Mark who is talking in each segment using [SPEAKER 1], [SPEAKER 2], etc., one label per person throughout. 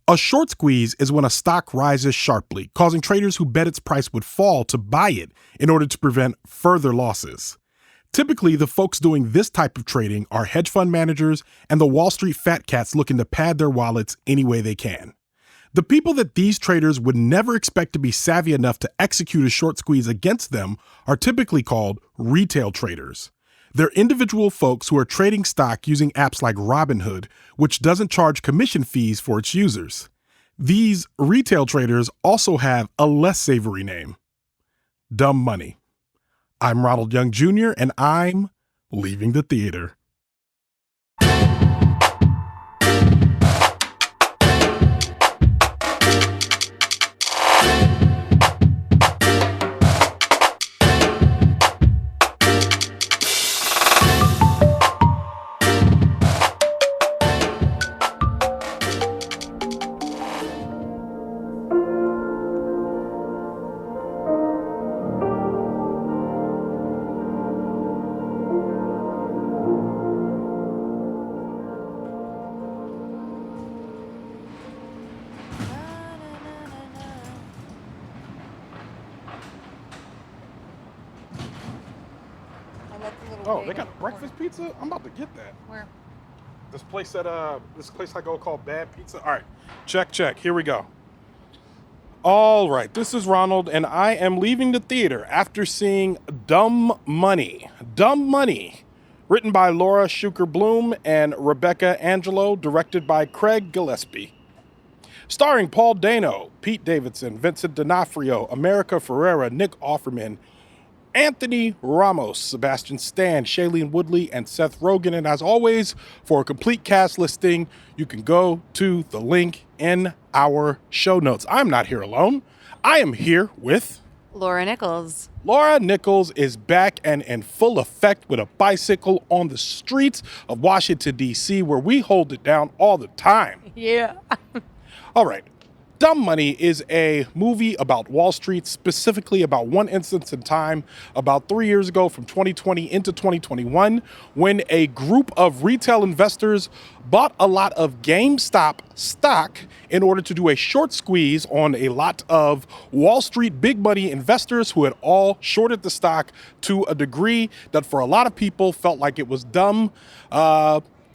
[SPEAKER 1] A short squeeze is when a stock rises sharply, causing traders who bet its price would fall to buy it in order to prevent further losses. Typically, the folks doing this type of trading are hedge fund managers and the Wall Street fat cats looking to pad their wallets any way they can. The people that these traders would never expect to be savvy enough to execute a short squeeze against them are typically called retail traders. They're individual folks who are trading stock using apps like Robinhood, which doesn't charge commission fees for its users. These retail traders also have a less savory name: dumb money. I'm Ronald Young Jr., and I'm leaving the theater. Oh, they got breakfast pizza? I'm about to get that.
[SPEAKER 2] Where?
[SPEAKER 1] This place I go called Bad Pizza. All right, check. Here we go. All right, this is Ronald, and I am leaving the theater after seeing Dumb Money. Dumb Money, written by Laura Schuker Blum and Rebecca Angelo, directed by Craig Gillespie. Starring Paul Dano, Pete Davidson, Vincent D'Onofrio, America Ferrera, Nick Offerman, Anthony Ramos, Sebastian Stan, Shailene Woodley, and Seth Rogen. And as always, for a complete cast listing, you can go to the link in our show notes. I'm not here alone. I am here with
[SPEAKER 2] Laura Nichols.
[SPEAKER 1] Laura Nichols is back and in full effect with a bicycle on the streets of Washington, D.C., where we hold it down all the time.
[SPEAKER 2] Yeah.
[SPEAKER 1] All right. Dumb Money is a movie about Wall Street, specifically about one instance in time about 3 years ago from 2020 into 2021, when a group of retail investors bought a lot of GameStop stock in order to do a short squeeze on a lot of Wall Street big money investors who had all shorted the stock to a degree that for a lot of people felt like it was dumb.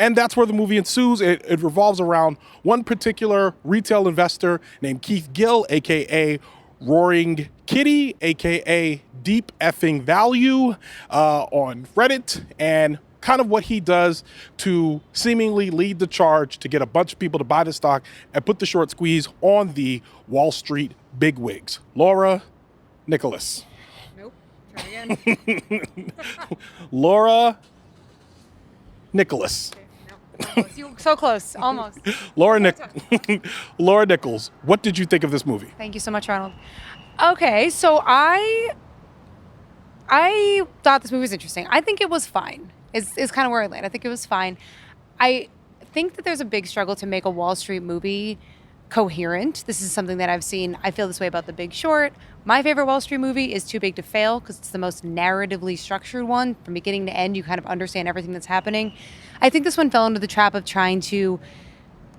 [SPEAKER 1] And that's where the movie ensues. It revolves around one particular retail investor named Keith Gill, a.k.a. Roaring Kitty, a.k.a. Deep Effing Value on Reddit, and kind of what he does to seemingly lead the charge to get a bunch of people to buy the stock and put the short squeeze on the Wall Street bigwigs. Laura Nichols.
[SPEAKER 2] Nope. Try again.
[SPEAKER 1] Laura Nichols.
[SPEAKER 2] You were so close, almost.
[SPEAKER 1] Laura Nichols, what did you think of this movie?
[SPEAKER 2] Thank you so much, Ronald. Okay, so I thought this movie was interesting. I think it was fine. Is kind of where I land. I think it was fine. I think that there's a big struggle to make a Wall Street movie coherent. This is something that I've seen. I feel this way about The Big Short. My favorite Wall Street movie is Too Big to Fail because it's the most narratively structured one. From beginning to end, you kind of understand everything that's happening. I think this one fell into the trap of trying to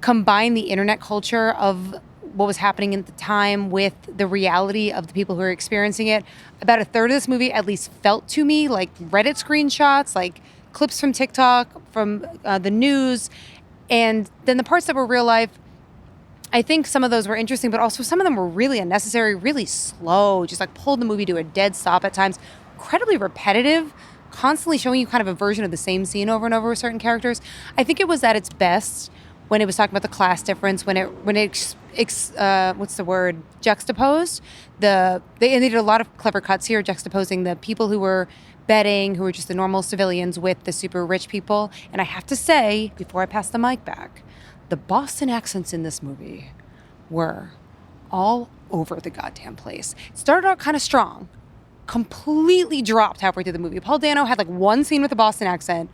[SPEAKER 2] combine the internet culture of what was happening at the time with the reality of the people who are experiencing it. About a third of this movie at least felt to me like Reddit screenshots, like clips from TikTok, from the news. And then the parts that were real life, I think some of those were interesting, but also some of them were really unnecessary, really slow, just like pulled the movie to a dead stop at times, incredibly repetitive, constantly showing you kind of a version of the same scene over and over with certain characters. I think it was at its best when it was talking about the class difference, when it juxtaposed they did a lot of clever cuts here, juxtaposing the people who were betting, who were just the normal civilians, with the super rich people. And I have to say, before I pass the mic back, the Boston accents in this movie were all over the goddamn place. It started out kind of strong, completely dropped halfway through the movie. Paul Dano had like one scene with a Boston accent,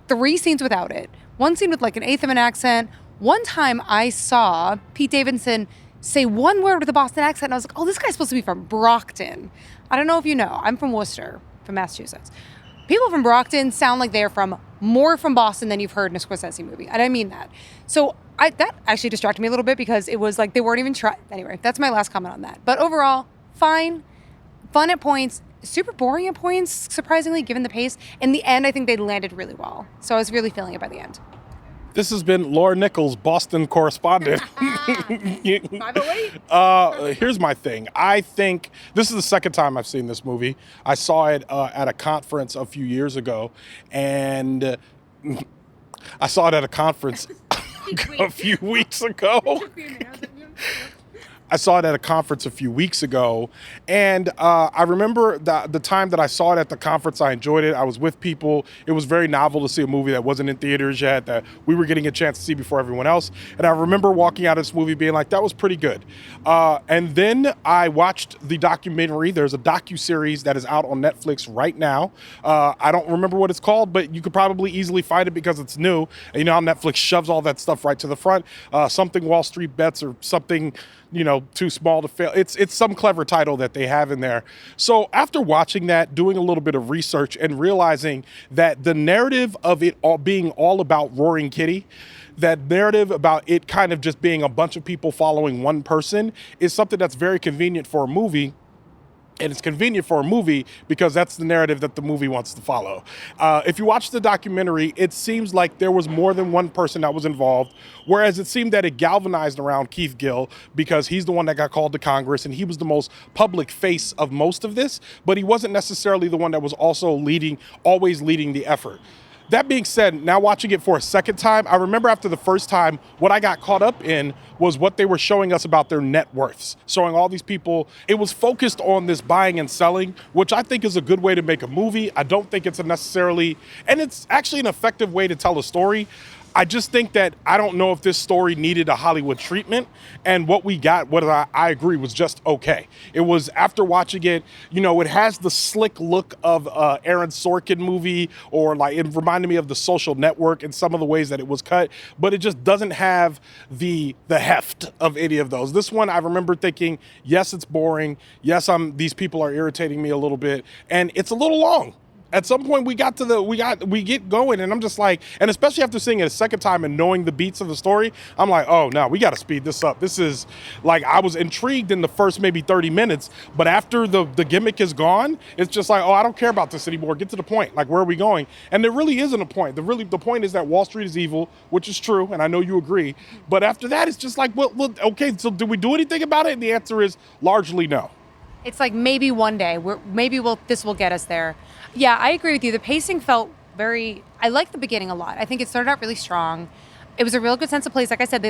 [SPEAKER 2] 3 scenes without it, one scene with like an eighth of an accent. One time I saw Pete Davidson say one word with a Boston accent, and I was like, oh, this guy's supposed to be from Brockton. I don't know if you know, I'm from Worcester, from Massachusetts. People from Brockton sound like they're more from Boston than you've heard in a Scorsese movie. And I mean that. So that actually distracted me a little bit because it was like they weren't even trying. Anyway, that's my last comment on that. But overall, fine, fun at points, super boring at points, surprisingly, given the pace. In the end, I think they landed really well. So I was really feeling it by the end.
[SPEAKER 1] This has been Laura Nichols, Boston correspondent.
[SPEAKER 2] 508.
[SPEAKER 1] Here's my thing. I think this is the second time I've seen this movie. I saw it at a conference a few years ago, and I saw it at a conference a few weeks ago. I saw it at a conference a few weeks ago, and I remember the time that I saw it at the conference, I enjoyed it. I was with people. It was very novel to see a movie that wasn't in theaters yet, that we were getting a chance to see before everyone else. And I remember walking out of this movie being like, that was pretty good. And then I watched the documentary. There's a docuseries that is out on Netflix right now. I don't remember what it's called, but you could probably easily find it because it's new. And you know how Netflix shoves all that stuff right to the front. Something Wall Street Bets or something, too small to fail. It's some clever title that they have in there. So after watching that, doing a little bit of research and realizing that the narrative of it all being all about Roaring Kitty, that narrative about it kind of just being a bunch of people following one person is something that's very convenient for a movie. And it's convenient for a movie because that's the narrative that the movie wants to follow. If you watch the documentary, it seems like there was more than one person that was involved, whereas it seemed that it galvanized around Keith Gill because he's the one that got called to Congress and he was the most public face of most of this, but he wasn't necessarily the one that was also always leading the effort. That being said, now watching it for a second time, I remember after the first time, what I got caught up in was what they were showing us about their net worths. Showing all these people, it was focused on this buying and selling, which I think is a good way to make a movie. I don't think it's and it's actually an effective way to tell a story. I just think that I don't know if this story needed a Hollywood treatment, and what we got, what I agree, was just okay. It was, after watching it, it has the slick look of Aaron Sorkin movie, or like it reminded me of The Social Network in some of the ways that it was cut, but it just doesn't have the heft of any of those. This one, I remember thinking, yes, it's boring. Yes, these people are irritating me a little bit, and it's a little long. At some point we get going, and I'm just like, and especially after seeing it a second time and knowing the beats of the story, I'm like, oh no, we got to speed this up. This is like, I was intrigued in the first maybe 30 minutes, but after the gimmick is gone, it's just like, oh, I don't care about this anymore. Get to the point. Like, where are we going? And there really isn't a point. The point is that Wall Street is evil, which is true, and I know you agree. But after that, it's just like, well, okay, so do we do anything about it? And the answer is largely no.
[SPEAKER 2] It's like maybe one day, this will get us there. Yeah, I agree with you. The pacing felt I liked the beginning a lot. I think it started out really strong. It was a real good sense of place. Like I said,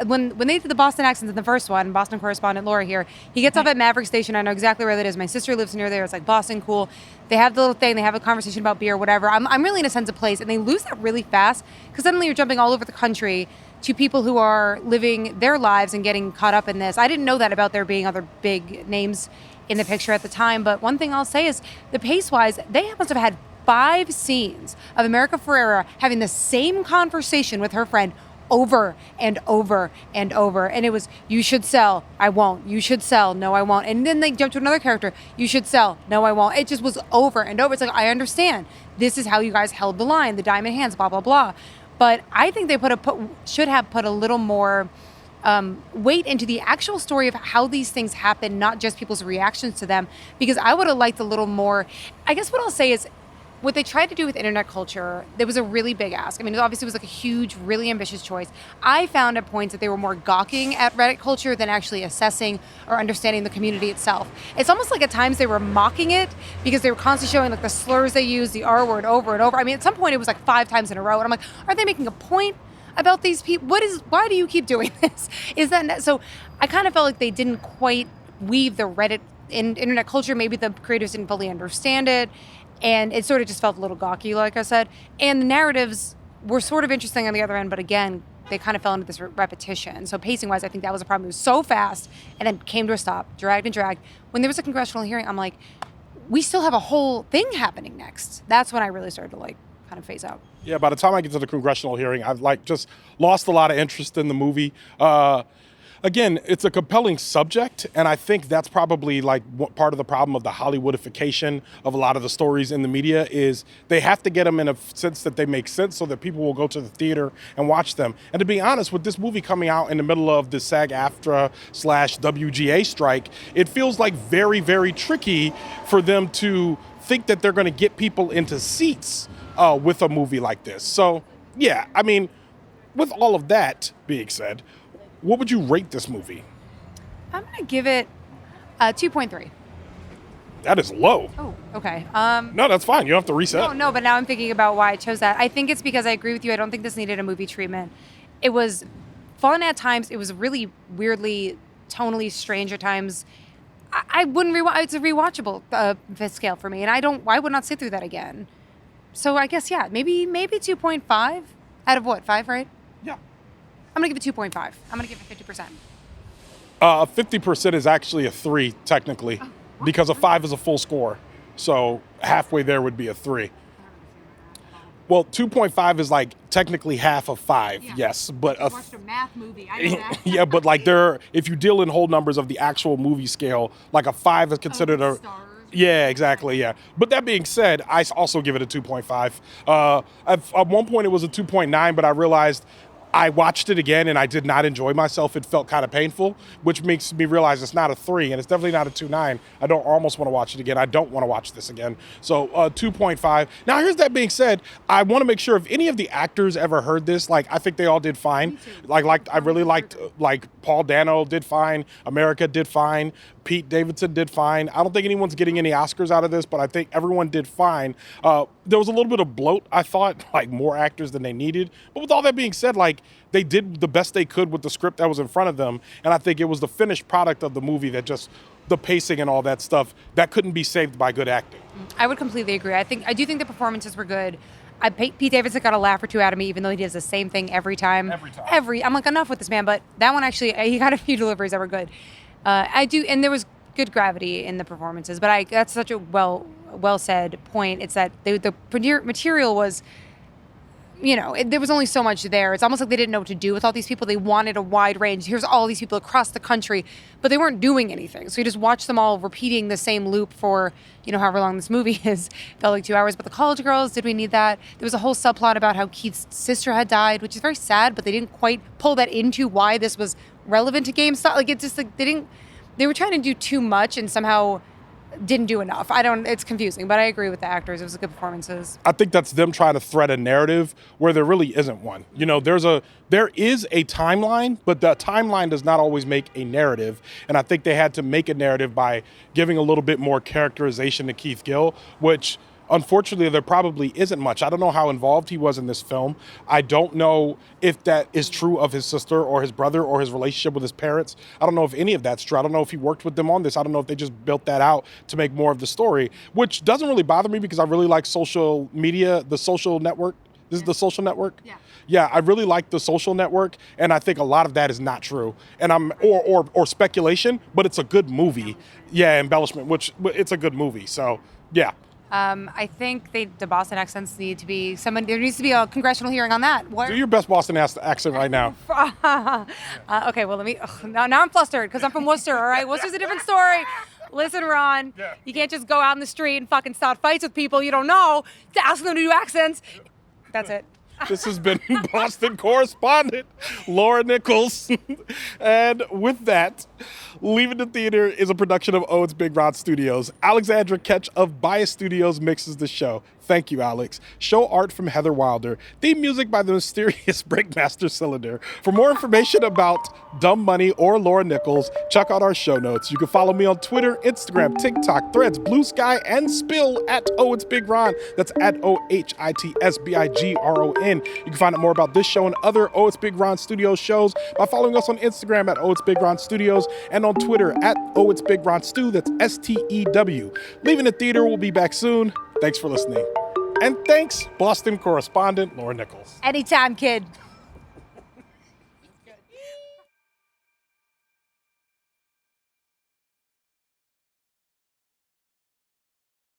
[SPEAKER 2] when they did the Boston accents in the first one, Boston correspondent Laura here, he gets off at Maverick Station. I know exactly where that is. My sister lives near there. It's like Boston, cool. They have the little thing. They have a conversation about beer, whatever. I'm really in a sense of place, and they lose that really fast because suddenly you're jumping all over the country to people who are living their lives and getting caught up in this. I didn't know that about there being other big names in the picture at the time, but one thing I'll say is the pace-wise, they must have had 5 scenes of America Ferrera having the same conversation with her friend over and over and over. And it was, you should sell, I won't. You should sell, no, I won't. And then they jumped to another character, you should sell, no, I won't. It just was over and over. It's like, I understand. This is how you guys held the line, the diamond hands, blah, blah, blah. But I think they should have put a little more weight into the actual story of how these things happen, not just people's reactions to them, because I would have liked a little more. I guess what I'll say is what they tried to do with internet culture, there was a really big ask. I mean, obviously it was like a huge, really ambitious choice. I found at points that they were more gawking at Reddit culture than actually assessing or understanding the community itself. It's almost like at times they were mocking it because they were constantly showing like the slurs they use, the R word over and over. I mean, at some point it was like 5 times in a row, and I'm like, are they making a point about these people? Why do you keep doing this? So I kind of felt like they didn't quite weave the Reddit in internet culture. Maybe the creators didn't fully understand it, and it sort of just felt a little gawky, like I said. And the narratives were sort of interesting on the other end, but again, they kind of fell into this repetition. So pacing-wise, I think that was a problem. It was so fast, and then came to a stop, dragged and dragged. When there was a congressional hearing, I'm like, we still have a whole thing happening next. That's when I really started to kind of phase out.
[SPEAKER 1] Yeah, by the time I get to the congressional hearing, I've just lost a lot of interest in the movie. Again, it's a compelling subject, and I think that's probably like part of the problem of the Hollywoodification of a lot of the stories in the media is they have to get them in a sense that they make sense so that people will go to the theater and watch them. And to be honest, with this movie coming out in the middle of the SAG-AFTRA/WGA strike, it feels like very, very tricky for them to think that they're going to get people into seats with a movie like this. So, yeah, I mean, with all of that being said, what would you rate this movie?
[SPEAKER 2] I'm going to give it 2.3.
[SPEAKER 1] That is low.
[SPEAKER 2] Oh, okay.
[SPEAKER 1] No, that's fine. You don't have to reset.
[SPEAKER 2] No, but now I'm thinking about why I chose that. I think it's because I agree with you. I don't think this needed a movie treatment. It was fun at times. It was really weirdly, tonally strange at times. I wouldn't rewatch. It's a rewatchable scale for me, and I would not sit through that again. So I guess, yeah, maybe 2.5 out of what, 5, right?
[SPEAKER 1] Yeah.
[SPEAKER 2] I'm going to give it 2.5. I'm going to give it 50%.
[SPEAKER 1] 50% is actually a 3, technically, because a 5 is a full score. So halfway there would be a 3. Well, 2.5 is like technically half of 5, yes. But
[SPEAKER 2] I watched a math movie. I know that.
[SPEAKER 1] Yeah, but like if you deal in whole numbers of the actual movie scale, like a 5 is considered a...
[SPEAKER 2] Stars.
[SPEAKER 1] Yeah, exactly, yeah. But that being said, I also give it a 2.5. At one point it was a 2.9, but I realized I watched it again and I did not enjoy myself. It felt kind of painful, which makes me realize it's not a 3 and it's definitely not a 2.9. I don't almost want to watch it again. I don't want to watch this again. So 2.5. Now, here's that being said, I want to make sure if any of the actors ever heard this, like I think they all did fine. Like I really liked like Paul Dano did fine. America did fine. Pete Davidson did fine. I don't think anyone's getting any Oscars out of this, but I think everyone did fine. There was a little bit of bloat, I thought, like more actors than they needed. But with all that being said, like they did the best they could with the script that was in front of them. And I think it was the finished product of the movie that just the pacing and all that stuff that couldn't be saved by good acting.
[SPEAKER 2] I would completely agree. I do think the performances were good. Pete Davidson got a laugh or two out of me, even though he does the same thing every time. I'm like, enough with this man. But that one actually, he got a few deliveries that were good. And there was good gravity in the performances. But that's such a well said point. It's that the material was, there was only so much there. It's almost like they didn't know what to do with all these people. They wanted a wide range. Here's all these people across the country, but they weren't doing anything. So you just watch them all repeating the same loop for, however long this movie is. Felt like 2 hours. But the college girls, did we need that? There was a whole subplot about how Keith's sister had died, which is very sad, but they didn't quite pull that into why this was relevant to GameStop. Like, it's just like they were trying to do too much and somehow didn't do enough. It's confusing, but I agree with the actors. It was good performances.
[SPEAKER 1] I think that's them trying to thread a narrative where there really isn't one. There is a timeline, but the timeline does not always make a narrative. And I think they had to make a narrative by giving a little bit more characterization to Keith Gill, which unfortunately there probably isn't much. I don't know how involved he was in this film. I don't know if that is true of his sister or his brother or his relationship with his parents. I don't know if any of that's true. I don't know if he worked with them on this. I don't know if they just built that out to make more of the story, which doesn't really bother me because I really like social media, the Social Network. This is the Social Network?
[SPEAKER 2] Yeah.
[SPEAKER 1] Yeah, I really like the Social Network, and I think a lot of that is not true. And or speculation, but it's a good movie. Yeah, embellishment, which it's a good movie. So, yeah.
[SPEAKER 2] I think the Boston accents need to be there needs to be a congressional hearing on that.
[SPEAKER 1] Do your best Boston accent right now.
[SPEAKER 2] Okay, well, now I'm flustered because I'm from Worcester, all right? Worcester's a different story. Listen, Ron, you can't just go out in the street and fucking start fights with people you don't know to ask them to do accents. That's it.
[SPEAKER 1] This has been Boston correspondent Laura Nichols. And with that, Leaving the Theater is a production of Oh It's Big Rod Studios. Alexandra Ketch of Bias Studios mixes the show. Thank you, Alex. Show art from Heather Wilder. Theme music by the mysterious Breakmaster Cylinder. For more information about Dumb Money or Laura Nichols, check out our show notes. You can follow me on Twitter, Instagram, TikTok, Threads, Blue Sky, and Spill at Oh It's Big Ron. That's at OHITSBIGRON. You can find out more about this show and other Oh It's Big Ron Studios shows by following us on Instagram at Oh It's Big Ron Studios and on Twitter at Oh It's Big Ron Stu. That's STEW. Leaving the Theater will be back soon. Thanks for listening. And thanks, Boston correspondent Laura Nichols.
[SPEAKER 2] Anytime, kid.